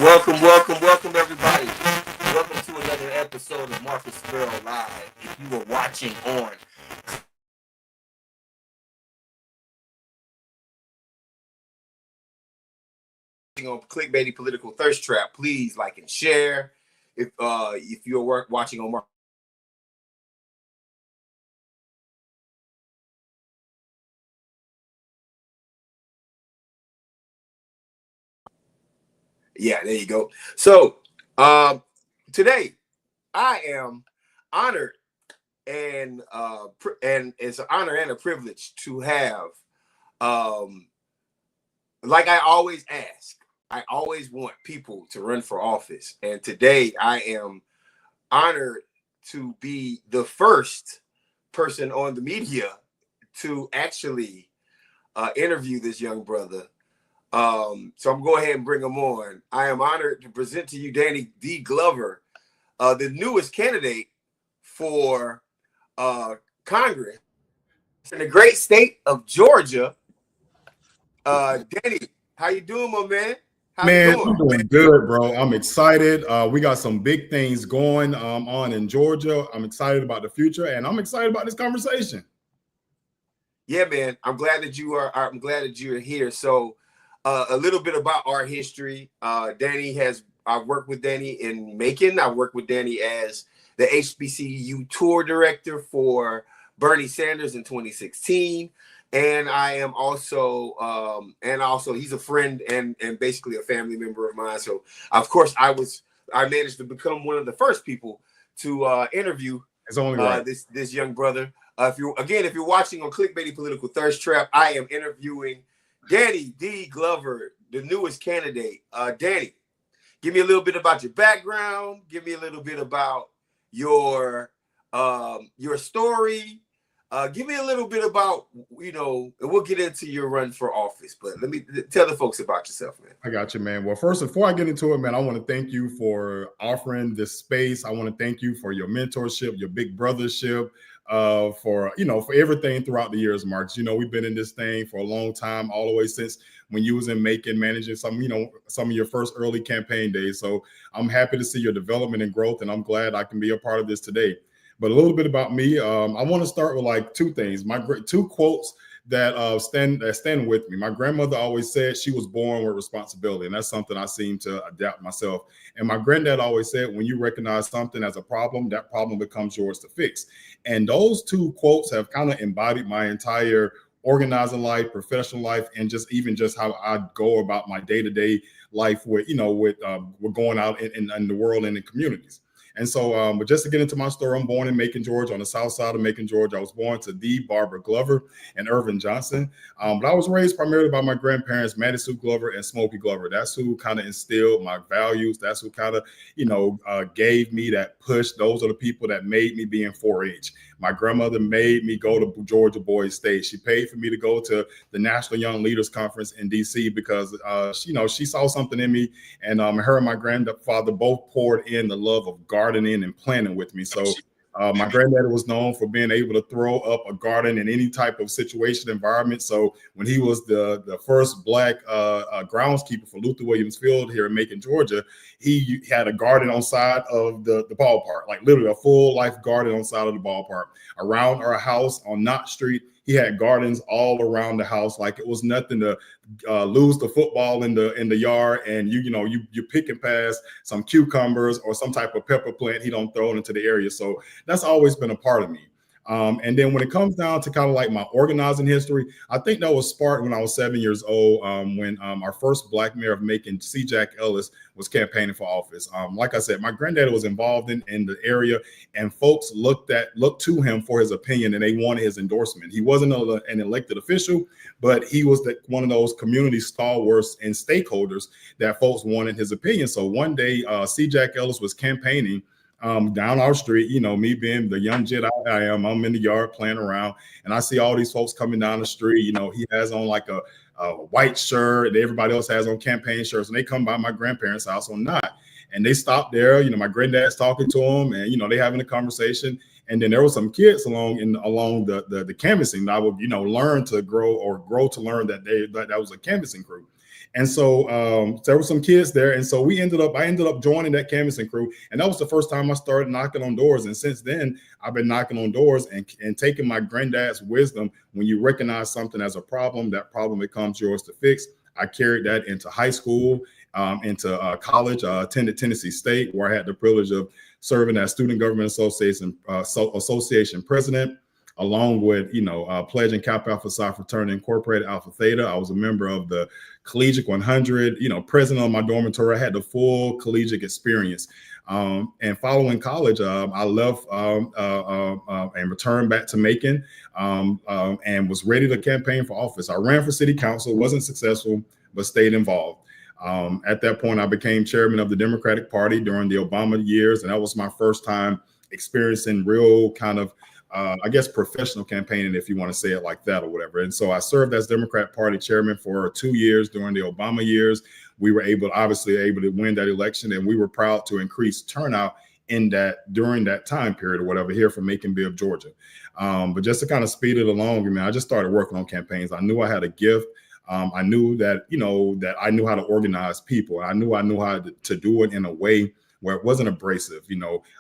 Welcome, everybody. Welcome to another episode of Marcus Ferrell Live. If you are watching on clickbaity political thirst trap, please like and share. If you're watching on Marcus, yeah, there you go. So today I am honored and it's an honor and a privilege to have like I always ask. I always want people to run for office, and today I am honored to be the first person on the media to actually interview this young brother. So I'm going to go ahead and bring him on. I am honored to present to you Danny D. Glover, the newest candidate for Congress in the great state of Georgia. Danny, how you doing, my man? How Man, you I'm doing good, bro. I'm excited. We got some big things going on in Georgia. I'm excited about the future, and I'm excited about this conversation. Yeah, man. I'm glad that you are. I'm glad that you're here. So, a little bit about our history. I've worked with Danny in Macon. I worked with Danny as the HBCU tour director for Bernie Sanders in 2016. And I am also, he's a friend and basically a family member of mine. So of course I managed to become one of the first people to interview this young brother. If you're watching on Clickbaity Political Thirst Trap, I am interviewing Danny D. Glover, the newest candidate. Danny, give me a little bit about your background. Give me a little bit about your story. Give me a little bit about, and we'll get into your run for office, but let me tell the folks about yourself, man. I got you, man. Well, first, before I get into it, man, I want to thank you for offering this space. I want to thank you for your mentorship, your big brothership, for everything throughout the years, Marcus. We've been in this thing for a long time, all the way since when you was in Macon managing some of your first early campaign days. So I'm happy to see your development and growth, and I'm glad I can be a part of this today. But a little bit about me. I want to start with like two things. My two quotes that stand with me. My grandmother always said she was born with responsibility, and that's something I seem to adapt myself. And my granddad always said, when you recognize something as a problem, that problem becomes yours to fix. And those two quotes have kind of embodied my entire organizing life, professional life, and just how I go about my day-to-day life with we're going out in the world and in communities. And so, but just to get into my story, I'm born in Macon, Georgia, on the south side of Macon, Georgia. I was born to the Barbara Glover and Irvin Johnson. But I was raised primarily by my grandparents, Mattie Sue Glover and Smokey Glover. That's who kind of instilled my values. That's who kind of, gave me that push. Those are the people that made me be in 4-H. My grandmother made me go to Georgia Boys State. She paid for me to go to the National Young Leaders Conference in D.C. because, she saw something in me. And her and my grandfather both poured in the love of gardening and planting with me. So my granddad was known for being able to throw up a garden in any type of situation environment. So when he was the first Black groundskeeper for Luther Williams Field here in Macon, Georgia, he had a garden on side of the ballpark, like literally a full life garden on side of the ballpark. Around our house on Knott Street, he had gardens all around the house, like it was nothing to lose the football in the yard, and you pick and pass some cucumbers or some type of pepper plant. He don't throw it into the area. So that's always been a part of me. And then when it comes down to kind of like my organizing history, I think that was sparked when I was 7 years old, when our first Black mayor of Macon, C. Jack Ellis, was campaigning for office. Like I said, my granddad was involved in the area, and folks looked to him for his opinion, and they wanted his endorsement. He wasn't an elected official, but he was one of those community stalwarts and stakeholders that folks wanted his opinion. So one day, C. Jack Ellis was campaigning down our street. Me being the young Jedi I am, I'm in the yard playing around, and I see all these folks coming down the street. He has on like a white shirt, and everybody else has on campaign shirts, and they come by my grandparents' house or not. And they stop there. My granddad's talking to them, and they having a conversation. And then there were some kids along the canvassing that I would, learn to grow to learn that that was a canvassing crew. And so there were some kids there. And so I ended up joining that canvassing crew. And that was the first time I started knocking on doors. And since then, I've been knocking on doors and taking my granddad's wisdom. When you recognize something as a problem, that problem becomes yours to fix. I carried that into high school, into college. Attended Tennessee State, where I had the privilege of serving as Student Government Association president, along with, Pledge and Kappa Alpha Psi Fraternity Incorporated, Alpha Theta. I was a member of the Collegiate 100, president of my dormitory. I had the full collegiate experience. And following college, I left and returned back to Macon, and was ready to campaign for office. I ran for city council, wasn't successful, but stayed involved. At that point, I became chairman of the Democratic Party during the Obama years, and that was my first time experiencing real kind of professional campaigning, if you want to say it like that or whatever. And so I served as Democrat Party chairman for 2 years during the Obama years. We were able to win that election, and we were proud to increase turnout during that time period or whatever here from Macon-Bibb, Georgia. But just to kind of speed it along, I just started working on campaigns. I knew I had a gift. I knew that, that I knew how to organize people. I knew how to do it in a way where it wasn't abrasive.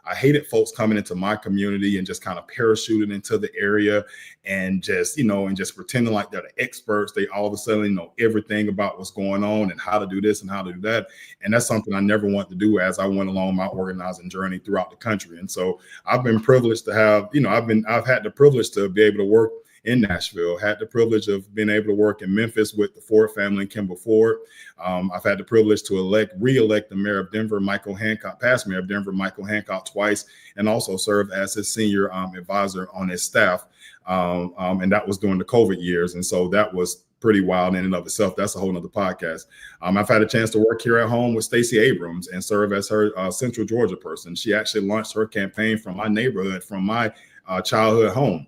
I hated folks coming into my community and just kind of parachuting into the area and just pretending like they're the experts. They all of a sudden know everything about what's going on and how to do this and how to do that. And that's something I never wanted to do as I went along my organizing journey throughout the country. And so I've been privileged to have, I've had the privilege to be able to work in Nashville, had the privilege of being able to work in Memphis with the Ford family and Kimball Ford. I've had the privilege to re-elect the mayor of Denver, past mayor of Denver, Michael Hancock, twice, and also served as his senior advisor on his staff. And that was during the COVID years. And so that was pretty wild in and of itself. That's a whole nother podcast. I've had a chance to work here at home with Stacey Abrams and serve as her Central Georgia person. She actually launched her campaign from my neighborhood, from my childhood home.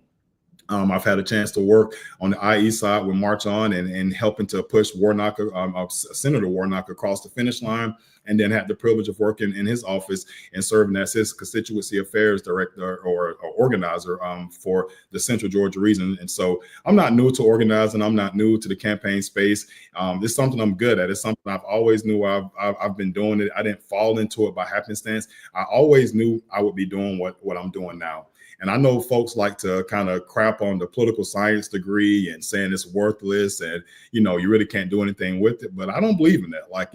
I've had a chance to work on the IE side with March On and helping to push Senator Warnock across the finish line, and then had the privilege of working in his office and serving as his constituency affairs director or organizer for the Central Georgia region. And so I'm not new to organizing. I'm not new to the campaign space. It's something I'm good at. It's something I've always knew I've been doing it. I didn't fall into it by happenstance. I always knew I would be doing what I'm doing now. And I know folks like to kind of crap on the political science degree and saying it's worthless and, you really can't do anything with it. But I don't believe in that. I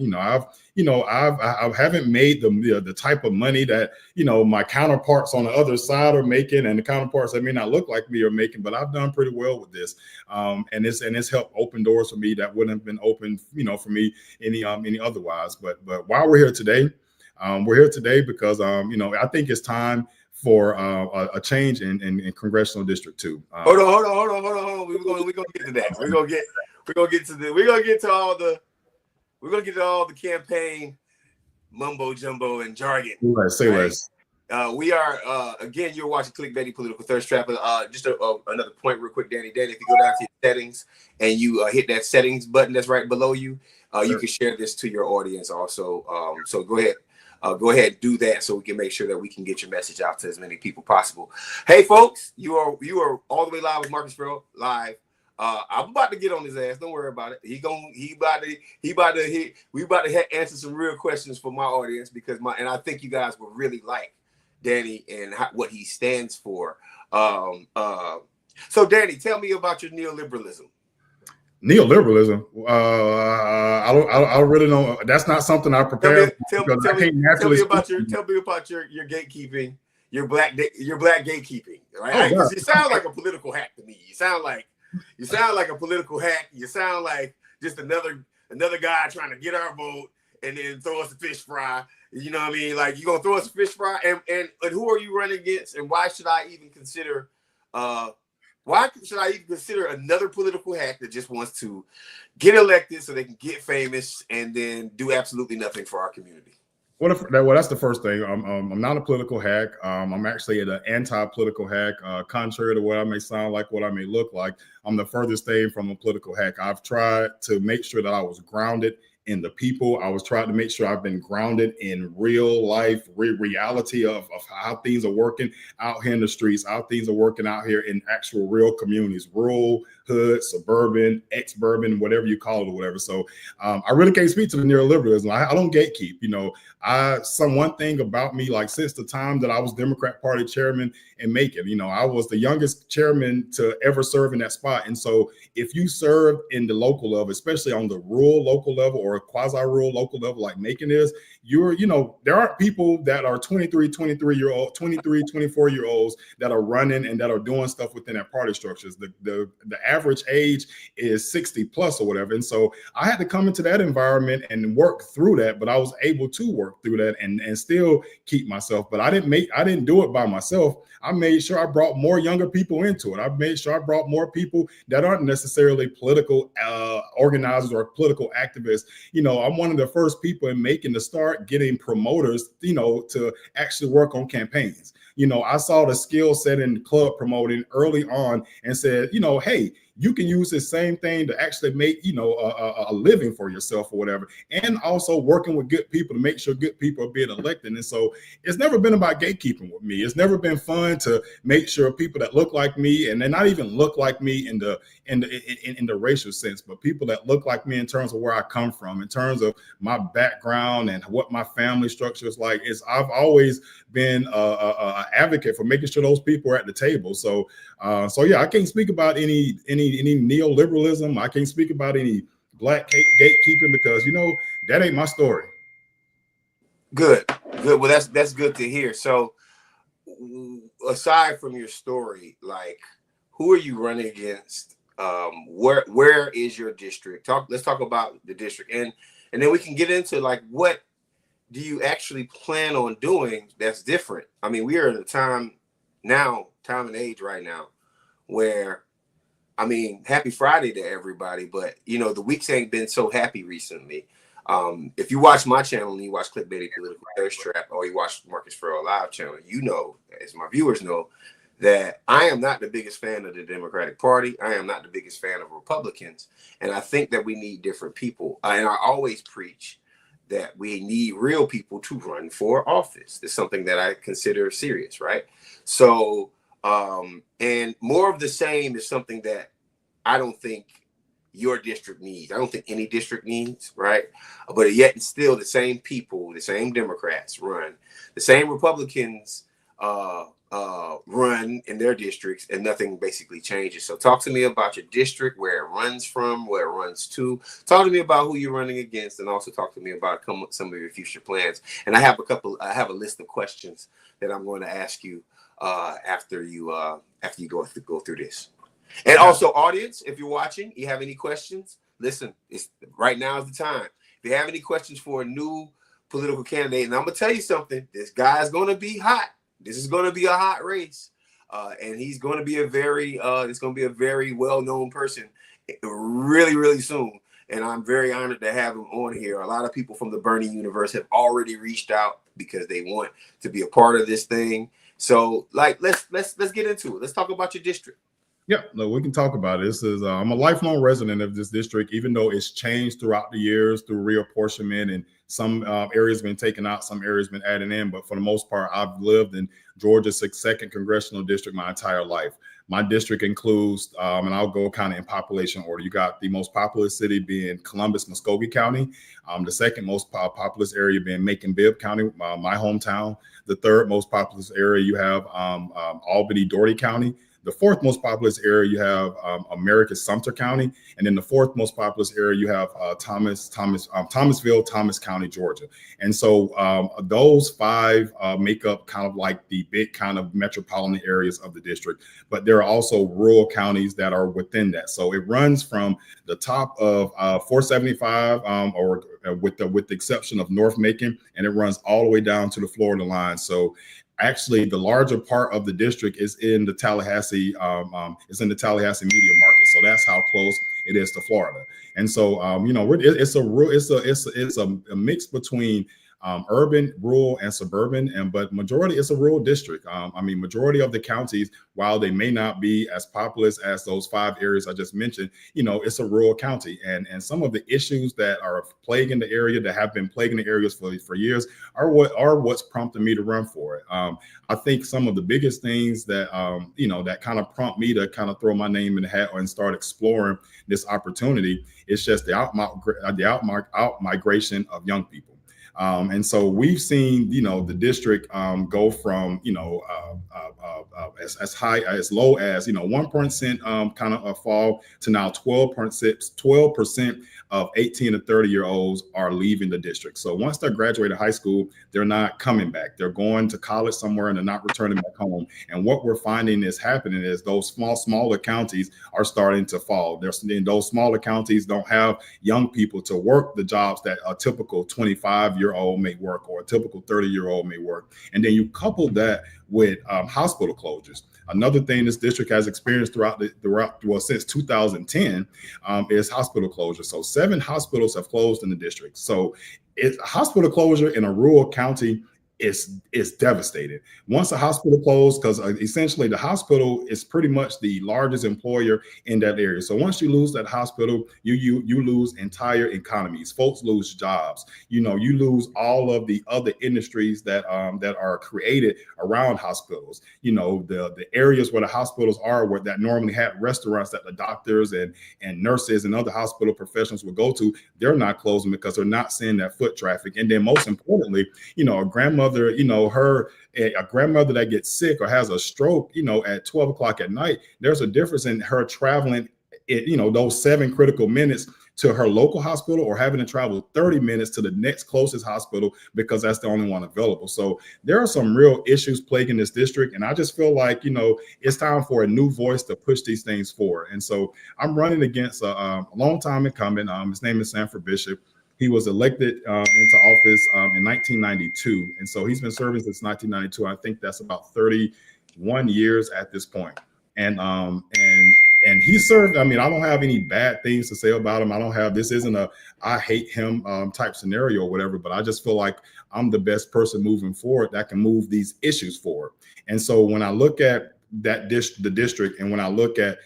haven't made the type of money that, my counterparts on the other side are making, and the counterparts that may not look like me are making, but I've done pretty well with this. And it's helped open doors for me that wouldn't have been open, for me any otherwise. But while we're here today because, I think it's time for a change in Congressional District 2. Hold on. We're gonna get to that. We're gonna get to all the campaign mumbo jumbo and jargon. Say less. We are again. You're watching Clickbaity Political Thirst Trap. Just another point, real quick, Danny. If you go down to your settings and you hit that settings button that's right below you, sure. You can share this to your audience also. So go ahead. Go ahead and do that so we can make sure that we can get your message out to as many people possible. Hey, folks, you are all the way live with Marcus Ferrell live. I'm about to get on his ass. Don't worry about it. We about to answer some real questions for my audience and I think you guys will really like Danny and what he stands for. So Danny, tell me about your neoliberalism. Neoliberalism. I don't really know. That's not something I prepared. Tell me about your gatekeeping, your black gatekeeping. Right? Oh, you sound like a political hack to me. You sound like a political hack. You sound like just another guy trying to get our vote and then throw us a fish fry. You know what I mean? Like, you gonna throw us a fish fry, and who are you running against? And why should I even consider? Why should I even consider another political hack that just wants to get elected so they can get famous and then do absolutely nothing for our community? Well, that's the first thing. I'm not a political hack. I'm actually an anti-political hack. Contrary to what I may sound like, what I may look like, I'm the furthest thing from a political hack. I've tried to make sure that I was grounded in the people. I was trying to make sure I've been grounded in real life, reality of how things are working out here in the streets, how things are working out here in actual real communities, rural, hood, suburban, ex-urban, whatever you call it or whatever. So I really can't speak to the neoliberalism. I don't gatekeep. You know, one thing about me, like since the time that I was Democrat Party chairman in Macon, you know, I was the youngest chairman to ever serve in that spot. And so if you serve in the local level, especially on the rural local level or quasi-rural local level like Macon is, you know, there aren't people that are 24-year-olds that are running and that are doing stuff within that party structures. The average age is 60 plus or whatever. And so I had to come into that environment and work through that, but I was able to work through that and still keep myself. But I didn't do it by myself. I made sure I brought more younger people into it. I made sure I brought more people that aren't necessarily political organizers or political activists. You know, I'm one of the first people in Macon to start getting promoters, you know, to actually work on campaigns. You know, I saw the skill set in club promoting early on and said, you know, hey, you can use the same thing to actually make, you know, a living for yourself or whatever. And also working with good people to make sure good people are being elected. And so it's never been about gatekeeping with me. It's never been fun to make sure people that look like me, and they're not even look like me in the racial sense, but people that look like me in terms of where I come from, in terms of my background and what my family structure is like. I've always been an advocate for making sure those people are at the table. So yeah, I can't speak about any neoliberalism. I can't speak about any black gatekeeping because, you know, that ain't my story. Good. Well, that's good to hear. So aside from your story, like, who are you running against? Where is your district? Let's talk about the district, and then we can get into like, what do you actually plan on doing that's different? I mean, we are in a time and age right now where, I mean, happy Friday to everybody, but you know, the weeks ain't been so happy recently. If you watch my channel and you watch Clickbaity Political Thirst Trap, or you watch Marcus Ferrell Live channel, you know, as my viewers know, that I am not the biggest fan of the Democratic Party. I am not the biggest fan of Republicans. And I think that we need different people. And I always preach that we need real people to run for office. It's something that I consider serious, right? So, and more of the same is something that I don't think your district needs. I don't think any district needs, right? But yet and still the same people, the same Democrats run, the same Republicans run in their districts, and nothing basically changes. So talk to me about your district, where it runs from, where it runs to. Talk to me about who you're running against, and also talk to me about some of your future plans. And I have a list of questions that I'm going to ask you after you go through this. And also, audience, if you're watching, you have any questions, listen, right now is the time. If you have any questions for a new political candidate, and I'm gonna tell you something, this guy's gonna be hot. This is gonna be a hot race, and he's gonna be it's gonna be a very well-known person, really, really soon. And I'm very honored to have him on here. A lot of people from the Bernie universe have already reached out because they want to be a part of this thing. So, like, let's get into it. Let's talk about your district. Yeah, no, we can talk about it. This is I'm a lifelong resident of this district, even though it's changed throughout the years through reapportionment, and some areas been taken out, some areas been added in. But for the most part, I've lived in Georgia's 2nd congressional district my entire life. My district includes, and I'll go kind of in population order. You got the most populous city being Columbus, Muskogee County. The second most populous area being Macon-Bibb County, my hometown. The third most populous area you have Albany, Doherty County. The fourth most populous area you have Americus, Sumter County, and then the fourth most populous area you have Thomasville, Thomas County, Georgia. And so those five make up kind of like the big kind of metropolitan areas of the district. But there are also rural counties that are within that. So it runs from the top of 475, or with the exception of North Macon, and it runs all the way down to the Florida line. So actually, the larger part of the district is in the Tallahassee, media market. So that's how close it is to Florida. And so, you know, it's a mix between urban, rural, and suburban, but majority is a rural district. I mean, majority of the counties, while they may not be as populous as those 5 areas I just mentioned, it's a rural county, and some of the issues that are plaguing the area, that have been plaguing the areas for years, are what's prompted me to run for it. I think some of the biggest things that that kind of prompt me to kind of throw my name in the hat and start exploring this opportunity is just the out migration of young people. And so we've seen, the district go from, as low as 1% kind of a fall to now 12% of 18 to 30-year-olds are leaving the district. So once they graduate high school, they're not coming back. They're going to college somewhere and they're not returning back home. And what we're finding is happening is those smaller counties are starting to fall. Those smaller counties don't have young people to work the jobs that a typical 25-year-old may work or a typical 30-year-old may work. And then you couple that with hospital closures. Another thing this district has experienced since 2010 is hospital closure. So 7 hospitals have closed in the district. So it's a hospital closure in a rural county is devastating. Once a hospital closed, because essentially the hospital is pretty much the largest employer in that area. So once you lose that hospital, you lose entire economies. Folks lose jobs. You lose all of the other industries that are created around hospitals. The areas where the hospitals are, where that normally had restaurants that the doctors and nurses and other hospital professionals would go to, they're not closing because they're not seeing that foot traffic. And then most importantly, a grandmother, a grandmother that gets sick or has a stroke, at 12 o'clock at night, there's a difference in her traveling, those 7 critical minutes to her local hospital or having to travel 30 minutes to the next closest hospital because that's the only one available. So there are some real issues plaguing this district. And I just feel like, it's time for a new voice to push these things forward. And so I'm running against a longtime incumbent. His name is Sanford Bishop. He was elected into office in 1992. And so he's been serving since 1992. I think that's about 31 years at this point. And he served, I don't have any bad things to say about him. This isn't a I hate him type scenario or whatever, but I just feel like I'm the best person moving forward that can move these issues forward. And so when I look at the district, and when I look at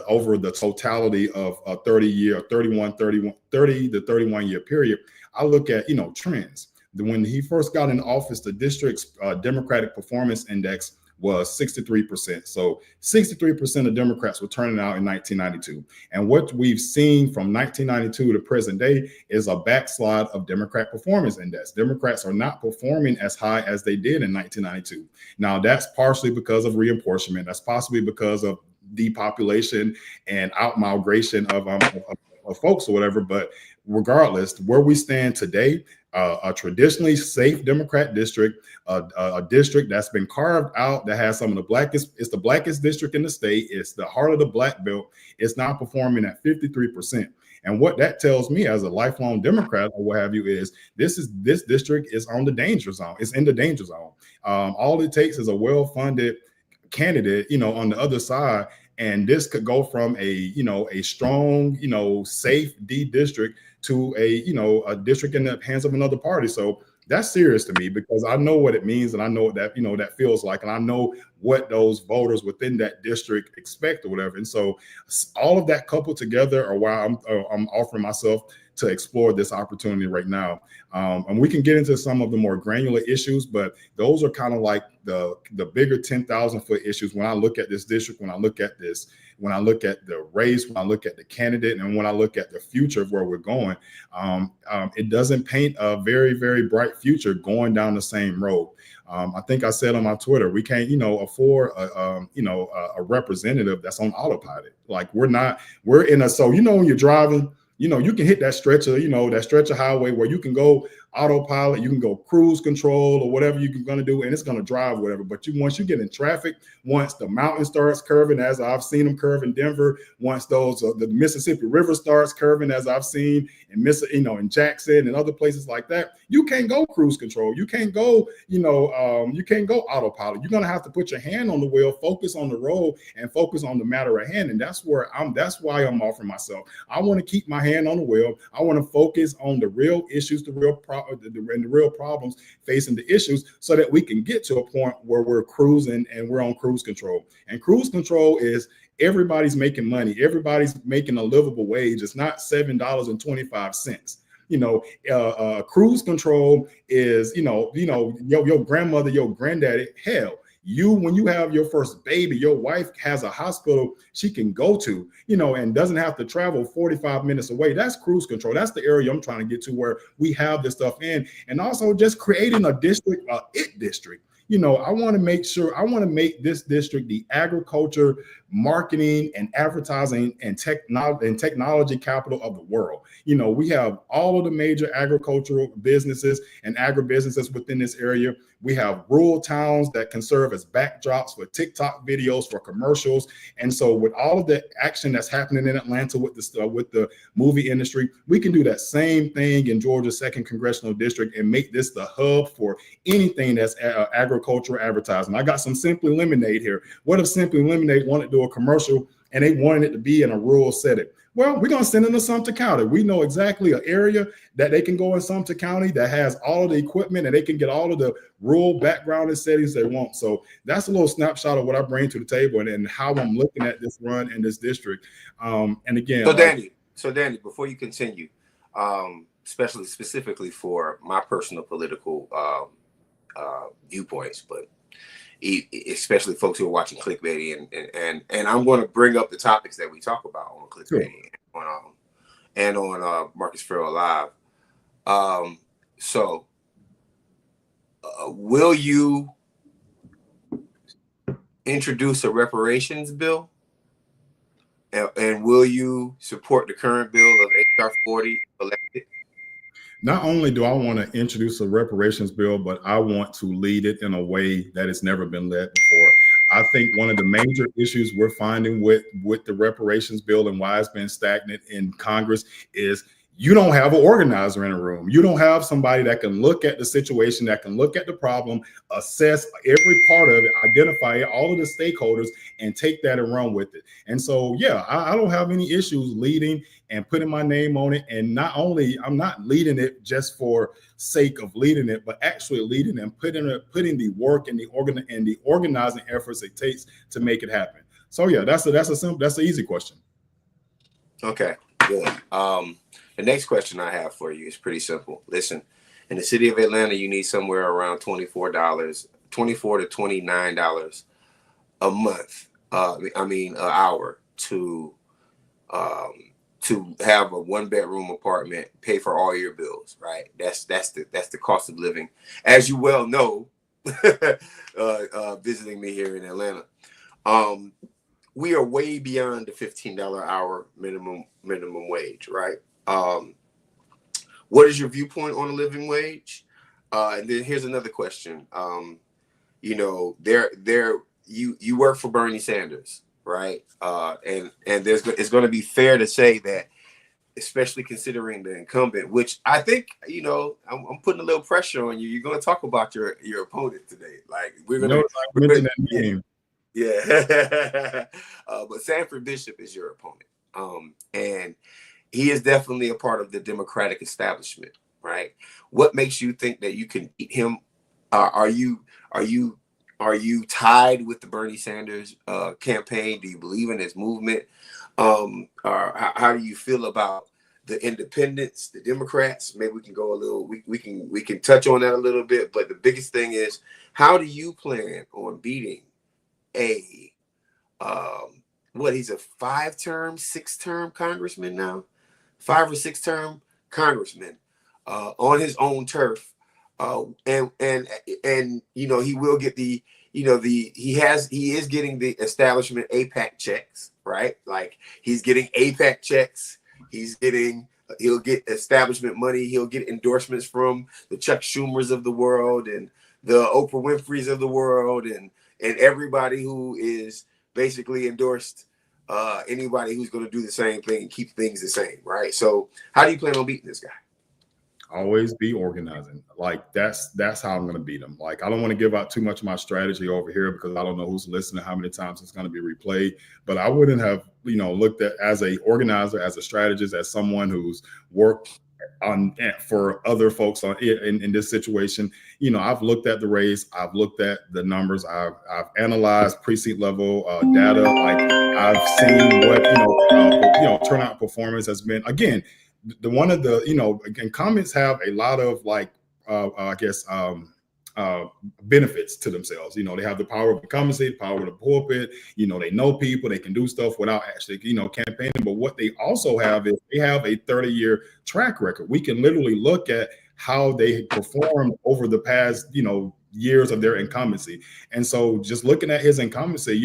over the totality of a 30 to 31 year period, I look at, trends. When he first got in office, the district's Democratic Performance Index was 63%. So 63% of Democrats were turning out in 1992. And what we've seen from 1992 to present day is a backslide of Democrat Performance Index. Democrats are not performing as high as they did in 1992. Now, that's partially because of reapportionment. That's possibly because of depopulation and out-migration of folks or whatever. But regardless, where we stand today, a traditionally safe Democrat district, a district that's been carved out, that has some of the blackest, it's the blackest district in the state, it's the heart of the Black Belt, it's now performing at 53%. And what that tells me as a lifelong Democrat or what have you is this district is on the danger zone. It's in the danger zone. All it takes is a well-funded candidate, on the other side, and this could go from a strong, safe D district to a district in the hands of another party. So that's serious to me because I know what it means, and I know what that feels like, and I know what those voters within that district expect or whatever. And so all of that coupled together are why I'm offering myself to explore this opportunity right now. And we can get into some of the more granular issues, but those are kind of like the bigger 10,000 foot issues. When I look at this district, when I look at the race, when I look at the candidate, and when I look at the future of where we're going, it doesn't paint a very, very bright future going down the same road. I think I said on my Twitter, we can't, afford a representative that's on autopilot. Like when you're driving, you can hit that stretch of highway where you can go autopilot, you can go cruise control or whatever you're going to do, and it's going to drive whatever. But once you get in traffic, once the mountain starts curving, as I've seen them curve in Denver, once the Mississippi River starts curving, as I've seen in Jackson and other places like that, you can't go cruise control. You can't go, you can't go autopilot. You're going to have to put your hand on the wheel, focus on the road, and focus on the matter at hand. And that's why I'm offering myself. I want to keep my hand on the wheel. I want to focus on the real issues, the real problems and the real problems facing the issues, so that we can get to a point where we're cruising and we're on cruise control. And cruise control is everybody's making money. Everybody's making a livable wage. It's not $7.25. Cruise control is, your grandmother, your granddaddy, hell, when you have your first baby, your wife has a hospital she can go to, and doesn't have to travel 45 minutes away. That's cruise control. That's the area I'm trying to get to, where we have this stuff in. And also just creating a district, IT district. I want to make this district the agriculture, marketing, and advertising and technology capital of the world. We have all of the major agricultural businesses and agribusinesses within this area. We have rural towns that can serve as backdrops for TikTok videos, for commercials. And so with all of the action that's happening in Atlanta with the movie industry, we can do that same thing in Georgia's 2nd Congressional District and make this the hub for anything that's agricultural advertising. I got some Simply Lemonade here. What if Simply Lemonade wanted to do a commercial and they wanted it to be in a rural setting? Well, we're going to send them to Sumter County. We know exactly an area that they can go in Sumter County that has all of the equipment, and they can get all of the rural background and settings they want. So that's a little snapshot of what I bring to the table and how I'm looking at this run in this district. And again, so Danny, before you continue, specifically for my personal political viewpoints, but especially folks who are watching clickbait, and I'm going to bring up the topics that we talk about on clickbait, sure, and on Marcus Ferrell Live. Will you introduce a reparations bill, and will you support the current bill of HR 40 elected? Not only do I want to introduce a reparations bill, but I want to lead it in a way that it's never been led before. I think one of the major issues we're finding with the reparations bill and why it's been stagnant in Congress is you don't have an organizer in a room. You don't have somebody that can look at the situation, that can look at the problem, assess every part of it, identify all of the stakeholders, and take that and run with it. And so, yeah, I don't have any issues leading and putting my name on it. And not only, I'm not leading it just for sake of leading it, but actually leading and putting the work and the organizing efforts it takes to make it happen. So yeah, that's an easy question. Okay, good. The next question I have for you is pretty simple. Listen, in the city of Atlanta, you need somewhere around $24 to $29 a month. An hour to have a 1-bedroom apartment, pay for all your bills, right? That's the cost of living, as you well know, visiting me here in Atlanta. We are way beyond the $15 hour minimum wage, right? What is your viewpoint on a living wage? And then here's another question. You work for Bernie Sanders, right? And it's going to be fair to say that, especially considering the incumbent, which I think, I'm putting a little pressure on you. You're going to talk about your opponent today. Like we're going to mention that name. Yeah. But Sanford Bishop is your opponent. And he is definitely a part of the Democratic establishment, right? What makes you think that you can beat him? Are you tied with the Bernie Sanders campaign? Do you believe in his movement? Or how do you feel about the independents, the Democrats? Maybe we can go a little. We can touch on that a little bit. But the biggest thing is, how do you plan on beating he's a 5-term, 6-term congressman now? 5 or 6-term congressman on his own turf, and he will get he is getting the establishment APAC checks, right? Like he's getting APAC checks. He'll get establishment money. He'll get endorsements from the Chuck Schumers of the world and the Oprah Winfreys of the world, and everybody who is basically endorsed. Anybody who's going to do the same thing and keep things the same, right? So how do you plan on beating this guy? Always be organizing. Like that's how I'm going to beat him. Like I don't want to give out too much of my strategy over here because I don't know who's listening, how many times it's going to be replayed. But I wouldn't have, looked at as a organizer, as a strategist, as someone who's worked for other folks in this situation. I've looked at the race, I've looked at the numbers, I've analyzed precinct level data. Like I've seen what turnout performance has been. Again, the one of the incumbents have a lot of like I guess benefits to themselves. They have the power of incumbency, the power of the pulpit. They know people, they can do stuff without actually, campaigning. But what they also have is they have a 30-year track record. We can literally look at how they performed over the past, years of their incumbency. And so just looking at his incumbency,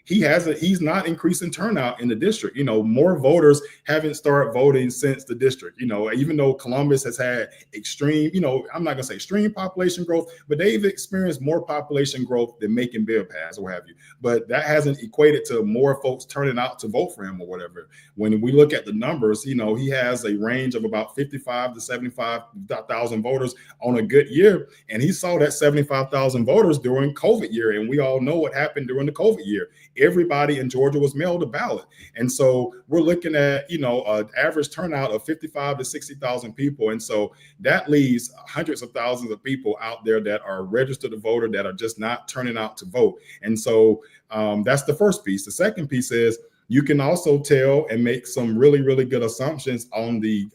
he's not increasing turnout in the district. More voters haven't started voting since the district, even though Columbus has had extreme, I'm not gonna say extreme population growth, but they've experienced more population growth than Macon-Bibb has, or what have you. But that hasn't equated to more folks turning out to vote for him or whatever. When we look at the numbers, he has a range of about 55 to 75,000 voters on a good year. And he saw that 75,000 voters during COVID year. And we all know what happened during the COVID year. Everybody in Georgia was mailed a ballot. And so we're looking at, an average turnout of 55 to 60,000 people. And so that leaves hundreds of thousands of people out there that are registered to voter that are just not turning out to vote. And so that's the first piece. The second piece is you can also tell and make some really, really good assumptions on the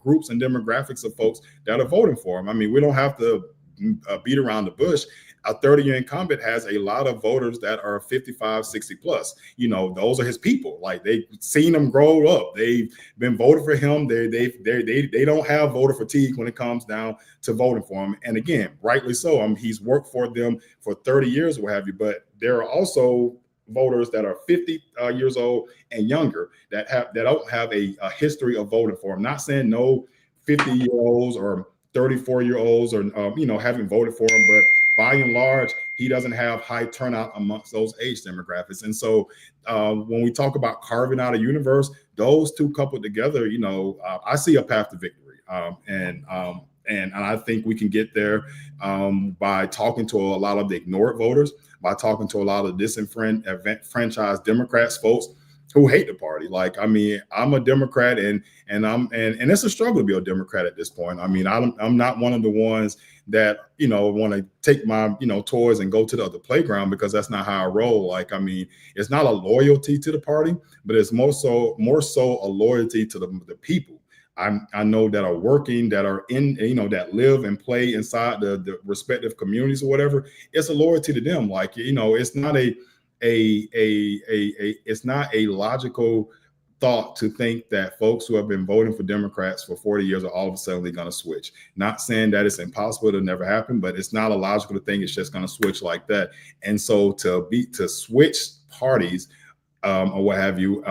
groups and demographics of folks that are voting for him. I mean, we don't have to beat around the bush. A 30-year incumbent has a lot of voters that are 55, 60 plus. Those are his people. Like they've seen him grow up. They've been voting for him. They don't have voter fatigue when it comes down to voting for him. And again, rightly so. He's worked for them for 30 years, or what have you. But there are also voters that are 50 years old and younger that don't have a history of voting for him. Not saying no 50-year-olds or 34-year-olds or haven't voted for him, but by and large, he doesn't have high turnout amongst those age demographics. And so when we talk about carving out a universe, those two coupled together, I see a path to victory. And I think we can get there by talking to a lot of the ignored voters, by talking to a lot of disenfranchised Democrats, folks who hate the party. Like, I'm a Democrat and it's a struggle to be a Democrat at this point. I'm not one of the ones that, want to take my, toys and go to the other playground, because that's not how I roll. Like, it's not a loyalty to the party, but it's more so a loyalty to the people. I know that are working, that are in, that live and play inside the respective communities or whatever. It's a loyalty to them. Like, it's not it's not a logical thought to think that folks who have been voting for Democrats for 40 years are all of a sudden going to switch. Not saying that it's impossible to never happen, but it's not a logical thing. It's just going to switch like that. And so to switch parties or what have you,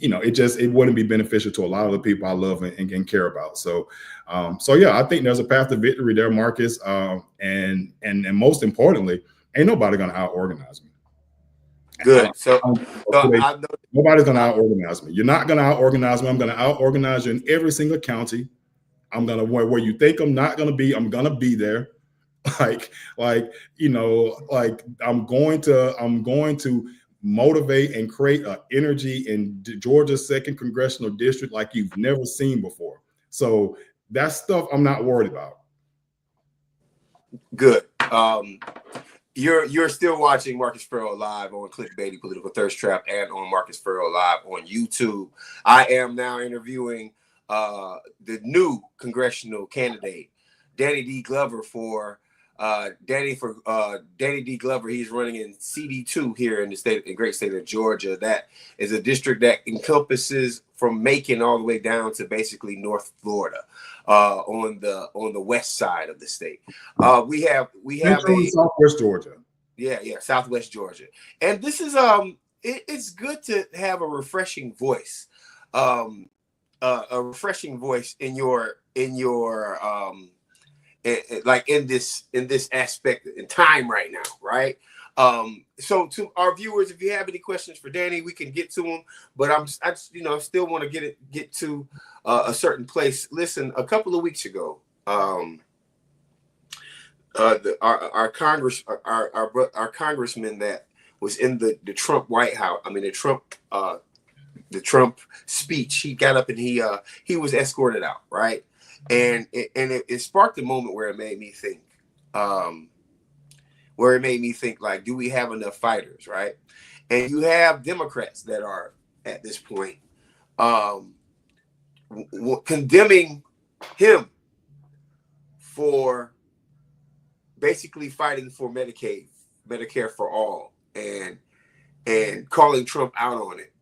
it wouldn't be beneficial to a lot of the people I love and care about. So yeah, I think there's a path to victory there, Marcus. And most importantly, ain't nobody going to out-organize me. Good. Nobody's going to out-organize me. You're not going to out-organize me. I'm going to out-organize you in every single county. I'm going to, where you think I'm not going to be, I'm going to be there. I'm going to motivate and create an energy in Georgia's 2nd congressional district like you've never seen before. So that's stuff I'm not worried about. Good. You're still watching Marcus Ferrell live on Clickbaity Political Thirst Trap and on Marcus Ferrell live on YouTube. I am now interviewing the new congressional candidate, Danny D. Glover, for Danny D. Glover. He's running in CD2 here in the great state of Georgia. That is a district that encompasses from Macon all the way down to basically North Florida, on the west side of the state. We have Southwest Georgia. Yeah, Southwest Georgia. And this is it's good to have a refreshing voice, in your like in this aspect in time right now, right? So to our viewers, if you have any questions for Danny, we can get to them. But I still want to get to a certain place. Listen, a couple of weeks ago, our congressman that was in the Trump White House, the Trump speech, he got up and he was escorted out, right? And it sparked a moment where it made me think, um, like, do we have enough fighters, right? And you have Democrats that are at this point um, condemning him for basically fighting for Medicare for all, and calling Trump out on it.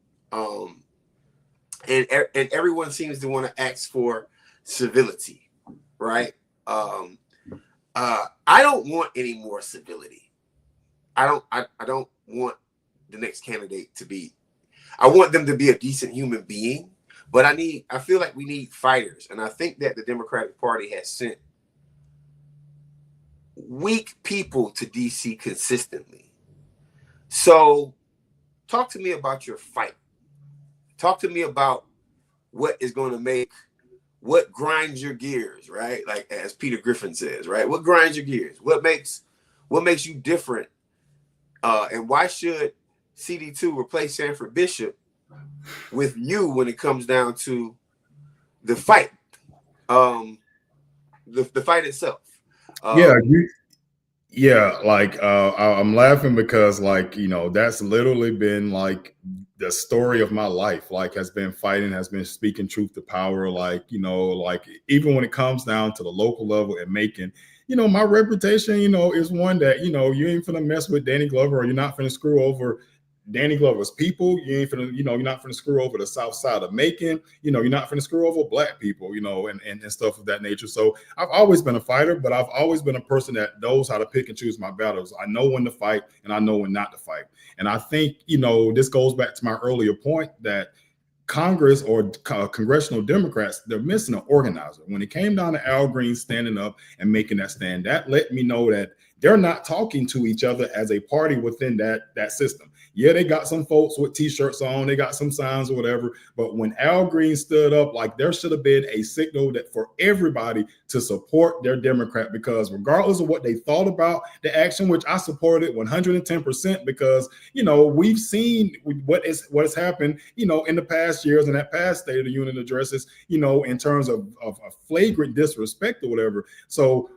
And everyone seems to want to ask for civility, right? I don't want any more civility. I don't want the next candidate to be. I want them to be a decent human being, but I feel like we need fighters, and I think that the Democratic Party has sent weak people to DC consistently. So, talk to me about your fight. Talk to me about what is going to what grinds your gears, right? Like as Peter Griffin says, right? What grinds your gears? What makes you different? And why should CD2 replace Sanford Bishop with you when it comes down to the fight? The fight itself. I'm laughing because, like, you know, that's literally been like the story of my life. Like, has been fighting, has been speaking truth to power. Like, you know, like even when it comes down to the local level and making, you know, my reputation, you know, is one that, you know, you ain't finna mess with Danny Glover, or you're not finna screw over Danny Glover's people. You ain't finna, you know, you're not finna screw over the South Side of Macon. You know, you're not finna screw over Black people, you know, and stuff of that nature. So I've always been a fighter, but I've always been a person that knows how to pick and choose my battles. I know when to fight and I know when not to fight. And I think, you know, this goes back to my earlier point that Congress or congressional Democrats, they're missing an organizer. When it came down to Al Green standing up and making that stand, that let me know that they're not talking to each other as a party within that system. Yeah, they got some folks with T-shirts on, they got some signs or whatever. But when Al Green stood up, like, there should have been a signal that for everybody to support their Democrat, because regardless of what they thought about the action, which I supported 110%, because, you know, we've seen what has happened, you know, in the past years and that past State of the Union addresses, you know, in terms of flagrant disrespect or whatever. So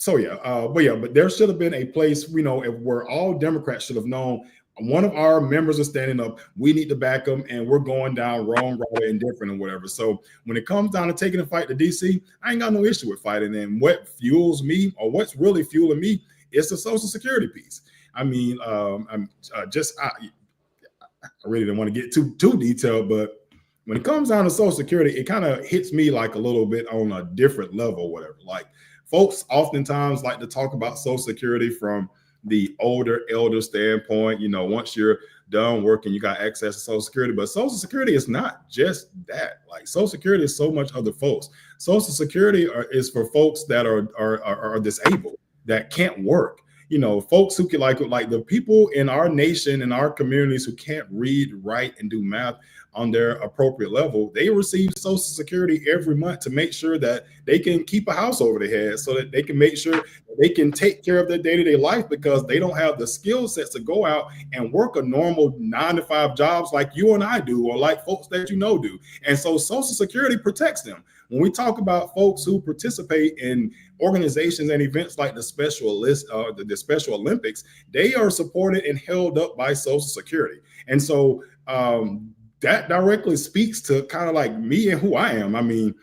but there should have been a place, you know, where all Democrats should have known one of our members is standing up, we need to back them, and we're going down wrong, right, and different or whatever. So when it comes down to taking a fight to DC, I ain't got no issue with fighting. And what fuels me, or what's really fueling me, is the Social Security piece. I mean, I really didn't want to get too detailed, but when it comes down to Social Security, it kind of hits me like a little bit on a different level or whatever. Like, folks oftentimes like to talk about Social Security from the older elder standpoint. You know, once you're done working, you got access to Social Security. But Social Security is not just that. Like, Social Security is so much other folks. Social Security is for folks that are disabled, that can't work. You know, folks who can, like the people in our nation, in our communities, who can't read, write, and do math on their appropriate level, they receive Social Security every month to make sure that they can keep a house over their head, so that they can make sure they can take care of their day-to-day life, because they don't have the skill sets to go out and work a normal 9-to-5 jobs like you and I do, or like folks that you know do. And so Social Security protects them. When we talk about folks who participate in organizations and events like the Special Olympics, they are supported and held up by Social Security. And so that directly speaks to kind of like me and who I am. I mean,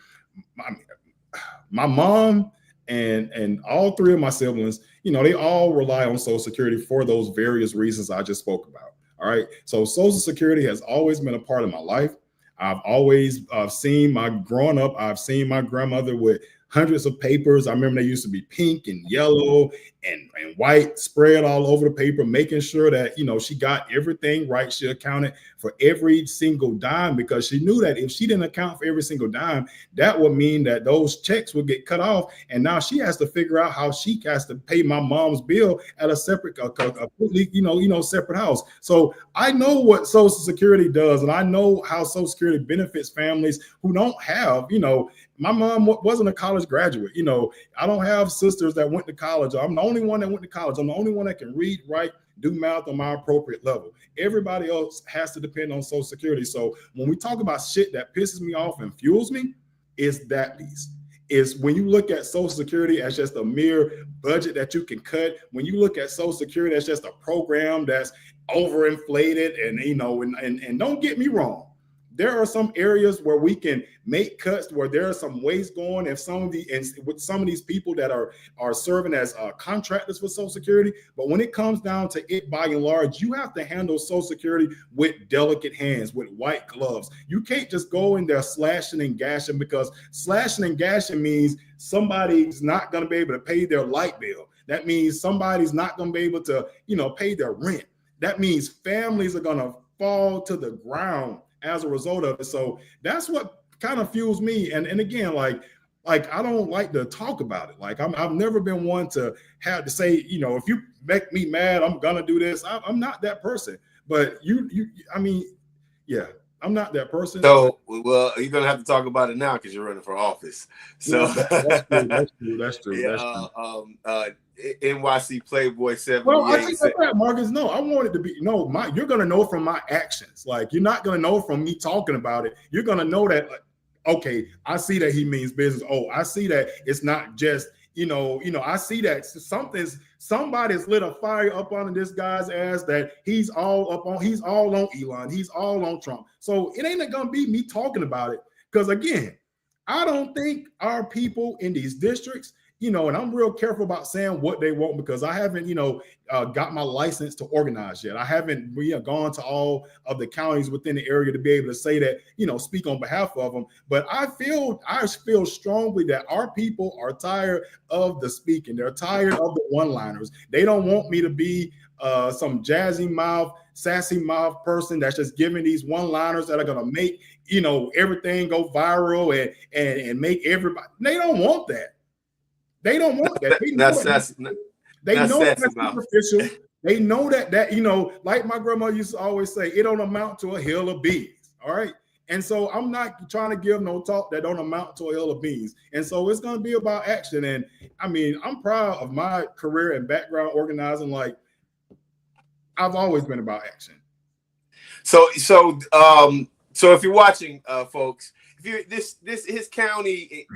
my mom and all three of my siblings, you know, they all rely on Social Security for those various reasons I just spoke about. All right. So Social Security has always been a part of my life. I've always growing up, I've seen my grandmother with hundreds of papers. I remember they used to be pink and yellow and white spread all over the paper, making sure that, you know, she got everything right. She accounted for every single dime, because she knew that if she didn't account for every single dime, that would mean that those checks would get cut off. And now she has to figure out how she has to pay my mom's bill at a separate, completely, separate house. So I know what Social Security does, and I know how Social Security benefits families who don't have, you know, my mom wasn't a college graduate. You know, I don't have sisters that went to college. I'm the only one that went to college. I'm the only one that can read, write, do math on my appropriate level. Everybody else has to depend on Social Security. So when we talk about shit that pisses me off and fuels me, is that piece. Is when you look at Social Security as just a mere budget that you can cut, when you look at Social Security as just a program that's overinflated, and and don't get me wrong, there are some areas where we can make cuts, where there are some ways going, and with some of these people that are serving as contractors for Social Security. But when it comes down to it, by and large, you have to handle Social Security with delicate hands, with white gloves. You can't just go in there slashing and gashing, because slashing and gashing means somebody's not going to be able to pay their light bill. That means somebody's not going to be able to, pay their rent. That means families are going to fall to the ground as a result of it. So that's what kind of fuels me. And again, like I don't like to talk about it. Like I've never been one to have to say, if you make me mad, I'm gonna do this. I'm not that person. But yeah, I'm not that person. So, well, you're gonna have to talk about it now because you're running for office. So that's true. Yeah, NYC Playboy 78. Well, I think that, Marcus. No, I want it to be you're gonna know from my actions. Like, you're not gonna know from me talking about it. You're gonna know that, like, okay, I see that he means business. Oh, I see that it's not just I see that somebody's lit a fire up under this guy's ass, that he's all on Elon, he's all on Trump. So it ain't gonna be me talking about it, because again, I don't think our people in these districts, and I'm real careful about saying what they want, because I haven't, got my license to organize yet. I haven't gone to all of the counties within the area to be able to say that, speak on behalf of them. But I feel strongly that our people are tired of the speaking. They're tired of the one-liners. They don't want me to be some jazzy mouth, sassy mouth person that's just giving these one-liners that are going to make, everything go viral and make everybody. They don't want that. They don't want that. They know that's superficial. They know that like my grandma used to always say, it don't amount to a hill of beans. All right. And so I'm not trying to give no talk that don't amount to a hill of beans. And so it's going to be about action. And I'm proud of my career and background organizing. Like, I've always been about action. So if you're watching, folks, his county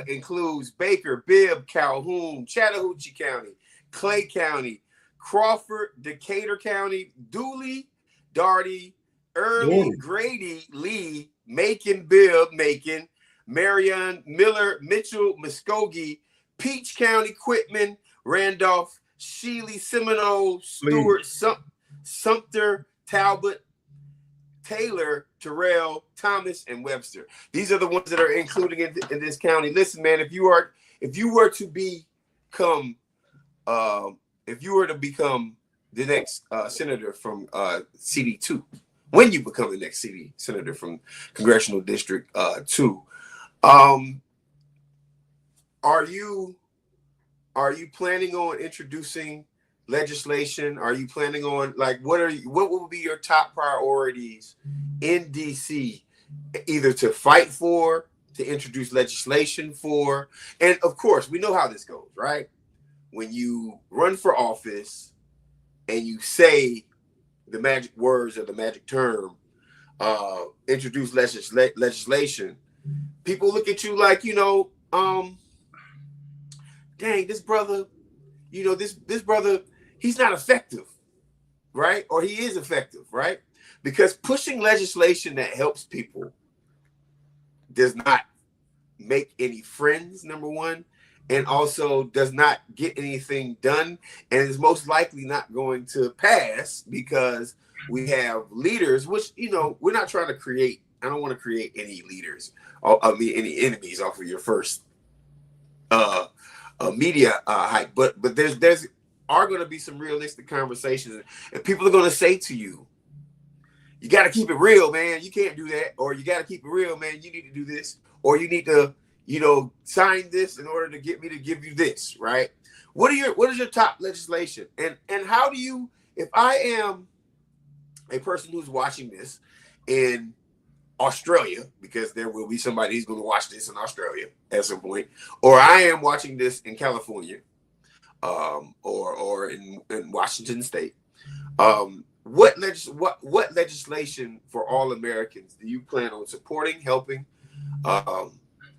includes Baker, Bibb, Calhoun, Chattahoochee County, Clay County, Crawford, Decatur County, Dooley, Daugherty, Early, Grady, Lee, Macon, Bibb, Macon, Marion, Miller, Mitchell, Muskogee, Peach County, Quitman, Randolph, Shealy, Seminole, Stewart, Sumter, Talbot, Taylor, Terrell, Thomas, and Webster. These are the ones that are included in this county. Listen, man, if you were to become the next senator from CD2, when you become the next senator from Congressional District 2, are you planning on introducing legislation? Are you planning on, like, what will be your top priorities in DC, either to fight for, to introduce legislation for? And of course, we know how this goes, right? When you run for office and you say the magic words or the magic term, introduce legislation, people look at you like, dang, this brother, this brother, he's not effective, right? Or he is effective, right? Because pushing legislation that helps people does not make any friends, number one, and also does not get anything done, and is most likely not going to pass, because we have leaders, which, we're not trying to create. I don't want to create any leaders, any enemies off of your first media hype, but there's are going to be some realistic conversations, and people are going to say to you, you got to keep it real, man. You can't do that. Or you got to keep it real, man. You need to do this, or you need to, sign this in order to get me to give you this, right? What is your top legislation? And how do you, if I am a person who's watching this in Australia, because there will be somebody who's going to watch this in Australia at some point, or I am watching this in California, or in Washington State, what legislation for all Americans do you plan on supporting, helping,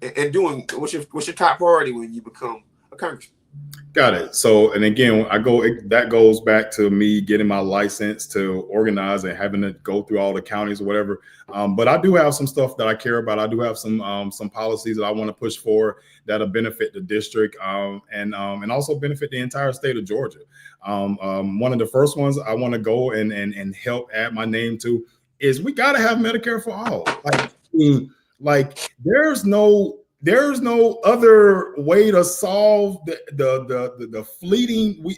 and doing what's your top priority when you become a congressman? Got it. So, and again, that goes back to me getting my license to organize and having to go through all the counties or whatever. But I do have some stuff that I care about. I do have some policies that I want to push for that'll benefit the district, and also benefit the entire state of Georgia. One of the first ones I want to go and help add my name to is we got to have Medicare for all. Like there's no other way to solve the fleeting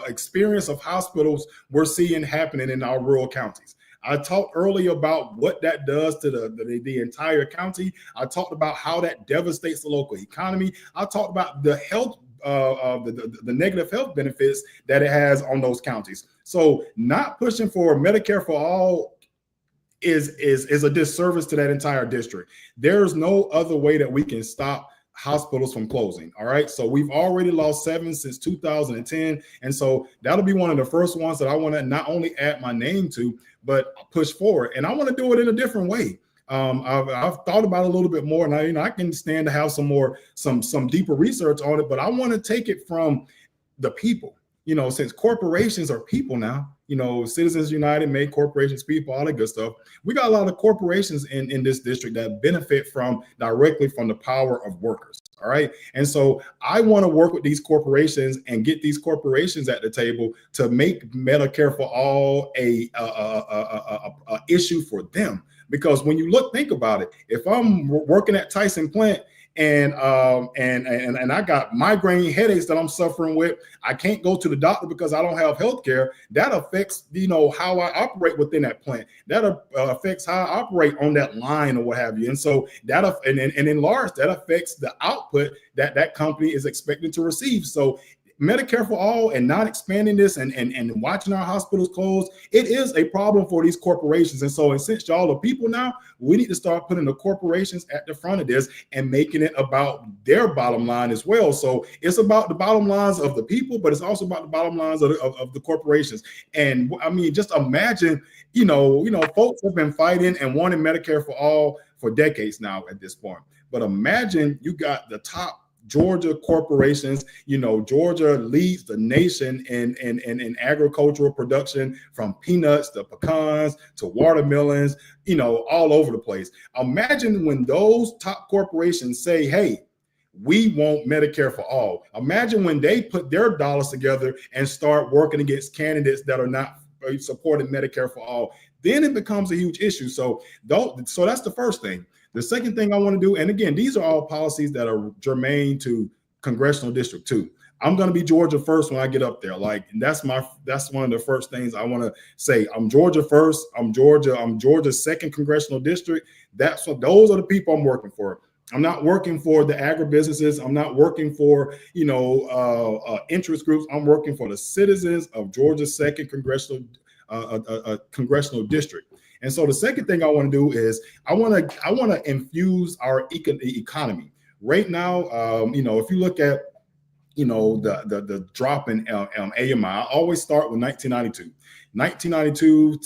experience of hospitals we're seeing happening in our rural counties. I talked earlier about what that does to the entire county. I talked about how that devastates the local economy. I talked about the health, the negative health benefits that it has on those counties. So not pushing for Medicare for all is a disservice to that entire district. There's no other way that we can stop hospitals from closing. All right. So we've already lost 7 since 2010. And so that'll be one of the first ones that I want to not only add my name to, but push forward. And I want to do it in a different way. I've thought about it a little bit more, and I can stand to have some deeper research on it, but I want to take it from the people. Since corporations are people now, Citizens United made corporations people, all that good stuff. We got a lot of corporations in this district that benefit directly from the power of workers. All right. And so I want to work with these corporations and get these corporations at the table to make Medicare for all a issue for them. Because when you think about it, if I'm working at Tyson Plant and I got migraine headaches that I'm suffering with, I can't go to the doctor because I don't have health care. That affects, how I operate within that plant. That affects how I operate on that line or what have you. And so and in large, that affects the output that company is expected to receive. So Medicare for all and not expanding this and watching our hospitals close, it is a problem for these corporations. And so, since y'all are people now, we need to start putting the corporations at the front of this and making it about their bottom line as well. So it's about the bottom lines of the people, but it's also about the bottom lines of the corporations. And I mean, just imagine, folks have been fighting and wanting Medicare for all for decades now at this point. But imagine you got the top Georgia corporations. Georgia leads the nation in agricultural production, from peanuts to pecans to watermelons, all over the place. Imagine when those top corporations say, hey, we want Medicare for all. Imagine when they put their dollars together and start working against candidates that are not supporting Medicare for all. Then it becomes a huge issue. So that's the first thing. The second thing I want to do, and again, these are all policies that are germane to Congressional District 2. I'm going to be Georgia first when I get up there. That's one of the first things I want to say. I'm Georgia first. I'm Georgia's second congressional district. Those are the people I'm working for. I'm not working for the agribusinesses. I'm not working for, interest groups. I'm working for the citizens of Georgia's second congressional district. And so the second thing I want to do is I want to infuse our economy. Right now, if you look at, the drop in AMI, I always start with 1992. 1992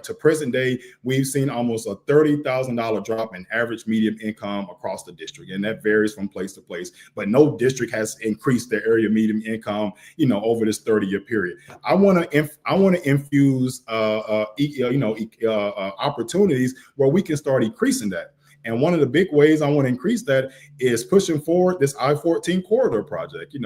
to present day, we've seen almost a $30,000 drop in average median income across the district, and that varies from place to place. But no district has increased their area median income, over this 30-year period. I want to infuse, opportunities where we can start increasing that. And one of the big ways I want to increase that is pushing forward this I-14 corridor project.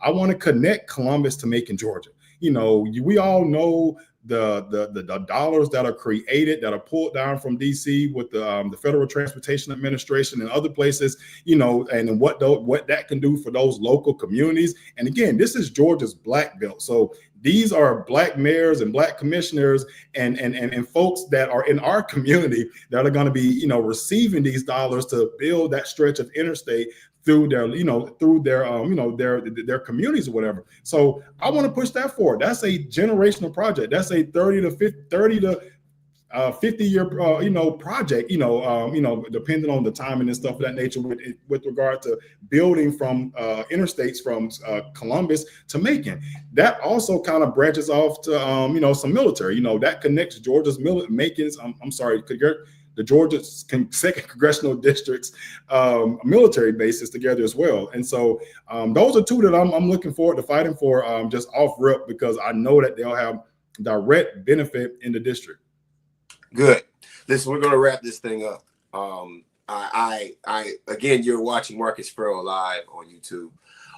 I want to connect Columbus to Macon, Georgia. We all know the dollars that are created, that are pulled down from DC with the Federal Transportation Administration and other places, and what that can do for those local communities. And again, this is Georgia's Black Belt. So these are Black mayors and Black commissioners and folks that are in our community that are going to be, receiving these dollars to build that stretch of interstate through their communities or whatever. So I want to push that forward. That's a generational project. That's a 30 to 50-year project, depending on the timing and stuff of that nature with regard to building from interstates from Columbus to Macon. That also kind of branches off to some military, that connects Georgia's Macon's. I'm sorry, the Georgia second congressional district's military bases together as well. And so those are two that I'm looking forward to fighting for, just off rip, because I know that they'll have direct benefit in the district. Good. Listen, we're going to wrap this thing up. Again, you're watching Marcus Ferrell live on YouTube.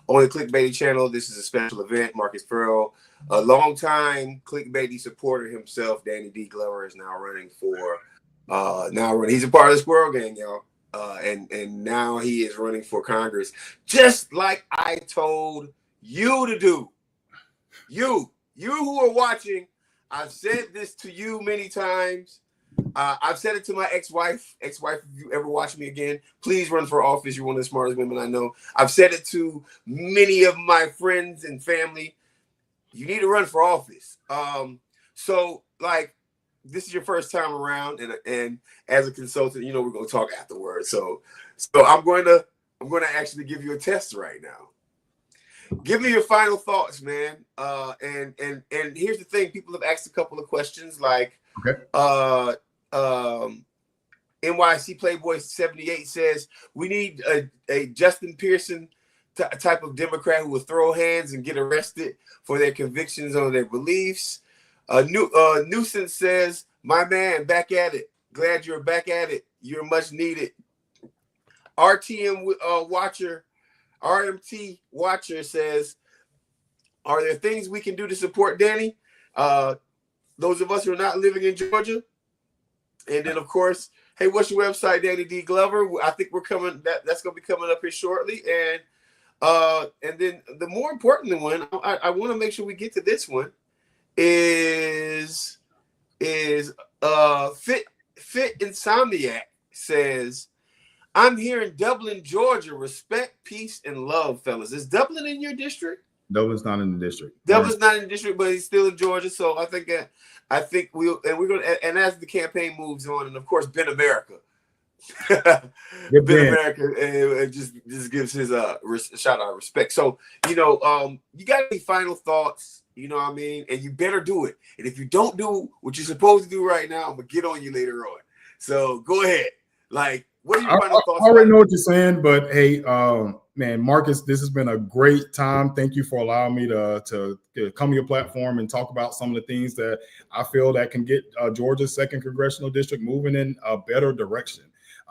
On the Clickbaity channel, this is a special event. Marcus Ferrell, a longtime Clickbaity supporter himself, Danny D. Glover, is now running for, he's a part of the Squirrel Gang, y'all. And now he is running for Congress, just like I told you to do. You who are watching, I've said this to you many times. I've said it to my ex-wife. If you ever watch me again, please run for office. You're one of the smartest women I know. I've said it to many of my friends and family. You need to run for office. So like, this is your first time around, and as a consultant, you know, we're going to talk afterwards. So I'm going to actually give you a test right now. Give me your final thoughts, man. And here's the thing: people have asked a couple of questions, like, okay. NYC Playboy 78 says we need a Justin Pearson type of Democrat who will throw hands and get arrested for their convictions on their beliefs. Nuisance says, my man, back at it. Glad you're back at it. You're much needed. RMT Watcher says, are there things we can do to support Danny? Those of us who are not living in Georgia. And then, of course, hey, what's your website, Danny D. Glover? I think we're coming. That's going to be coming up here shortly. And then the more important one, I want to make sure we get to this one, is Fit Insomniac says, I'm here in Dublin, Georgia. Respect, peace, and love, fellas. Is Dublin in your district? Dublin's not in the district. Dublin's not in the district, but he's still in Georgia. So I think we're going to, and as the campaign moves on, and of course, Ben America. Ben America just gives his shout out respect. So, you know, you got any final thoughts? You know what I mean? And you better do it. And if you don't do what you're supposed to do right now, I'm going to get on you later on. So go ahead. Like, what are your final thoughts? I already know what you're saying, but hey, man, Marcus, this has been a great time. Thank you for allowing me to come to your platform and talk about some of the things that I feel that can get Georgia's second congressional district moving in a better direction.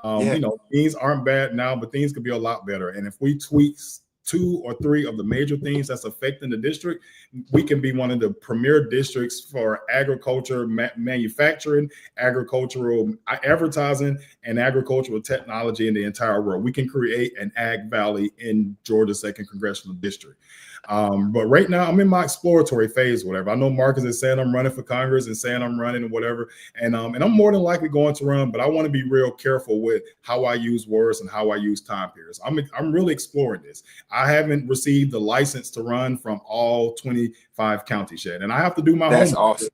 You know, things aren't bad now, but things could be a lot better. And if we tweak 2 or 3 of the major things that's affecting the district, we can be one of the premier districts for agriculture, manufacturing, agricultural advertising, and agricultural technology in the entire world. We can create an ag valley in Georgia's second congressional district. But right now I'm in my exploratory phase, whatever. I know Marcus is saying I'm running for Congress and saying I'm running and whatever. And I'm more than likely going to run, but I want to be real careful with how I use words and how I use time periods. I'm really exploring this. I haven't received the license to run from all 25 counties yet, and I have to do my homework. That's awesome.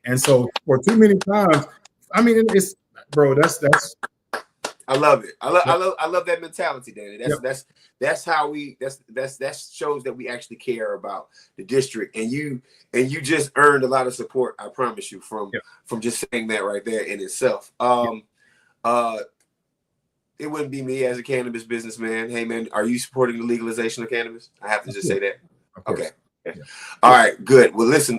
And so for too many times, I mean, it's, bro, that's I love it. I love that mentality, Danny. That's how that shows that we actually care about the district, and you just earned a lot of support. I promise you from just saying that right there in itself. It wouldn't be me as a cannabis businessman. Hey man, are you supporting the legalization of cannabis? I have to just say that. Okay. Yeah. All right, good. Well, listen,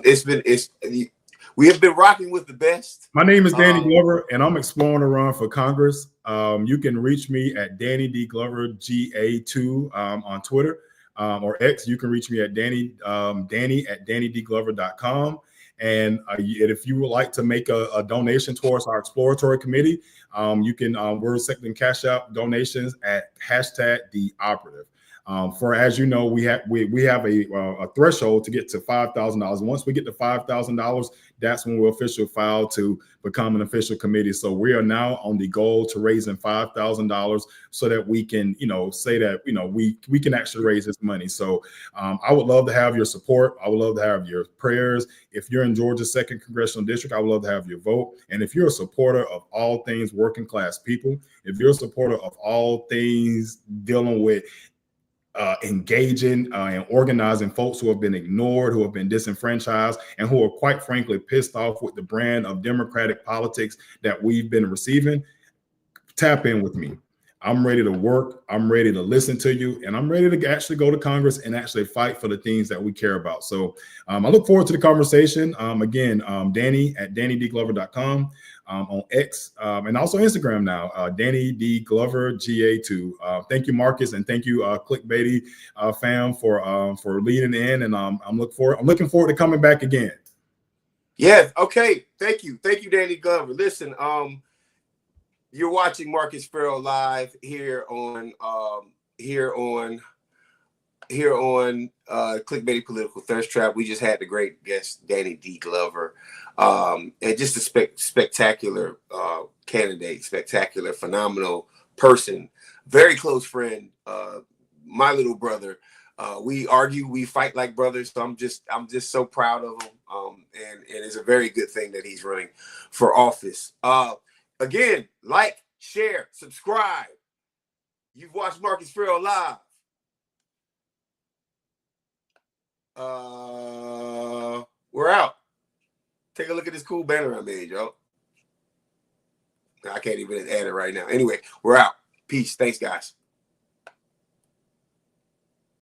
we have been rocking with the best. My name is Danny Glover, and I'm exploring to run for Congress. You can reach me at Danny D. Glover GA2 on Twitter or X. You can reach me at Danny at DannyDGlover.com. And if you would like to make a donation towards our exploratory committee, you can, we're accepting Cash App donations at #TheOperative. For, as you know, we have a threshold to get to $5,000. Once we get to $5,000, that's when we'll officially file to become an official committee. So we are now on the goal to raising $5,000 so that we can, you know, say that, you know, we can actually raise this money. So I would love to have your support. I would love to have your prayers. If you're in Georgia's second congressional district, I would love to have your vote. And if you're a supporter of all things working class people, if you're a supporter of all things dealing with engaging and organizing folks who have been ignored, who have been disenfranchised, and who are quite frankly pissed off with the brand of democratic politics that we've been receiving, tap in with me. I'm ready to work. I'm ready to listen to you, and I'm ready to actually go to Congress and actually fight for the things that we care about. So I look forward to the conversation. Again, Danny at DannyDGlover.com, on X, and also Instagram now, Danny D Glover GA2. Thank you, Marcus, and thank you, Clickbaity fam, for leading in. And I'm looking forward to coming back again. Yes. Okay. Thank you, Danny Glover. Listen, you're watching Marcus Ferrell live here on Clickbaity Political Thirst Trap. We just had the great guest Danny D Glover, and just a spectacular candidate, spectacular, phenomenal person, very close friend, my little brother. We argue, we fight like brothers. So I'm just so proud of him, and it's a very good thing that he's running for office. Again, like, share, subscribe. You've watched Marcus Ferrell live. We're out. Take a look at this cool banner I made, y'all. I can't even add it right now. Anyway, we're out. Peace. Thanks, guys.